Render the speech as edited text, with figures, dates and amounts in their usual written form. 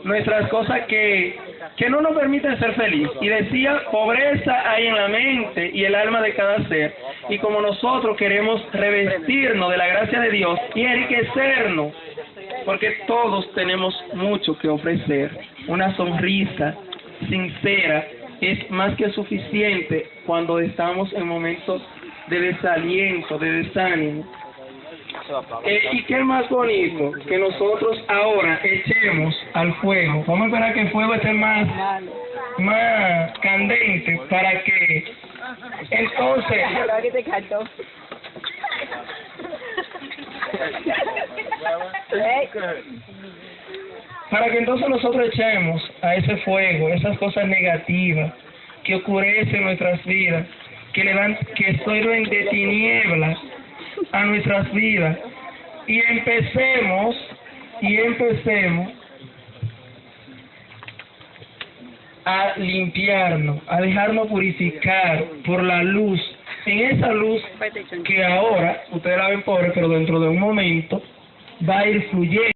nuestras cosas que no nos permiten ser felices. Y decía, pobreza hay en la mente y el alma de cada ser. Y como nosotros queremos revestirnos de la gracia de Dios y enriquecernos, porque todos tenemos mucho que ofrecer. Una sonrisa sincera es más que suficiente cuando estamos en momentos de desaliento, de desánimo. Y qué más bonito que nosotros ahora echemos al fuego. Vamos a esperar que el fuego esté más candente para que entonces nosotros echemos a ese fuego esas cosas negativas que oscurecen nuestras vidas, que sirven de tinieblas a nuestras vidas, y empecemos a limpiarnos, a dejarnos purificar por la luz, en esa luz que ahora ustedes la ven pobre, pero dentro de un momento va a ir fluyendo.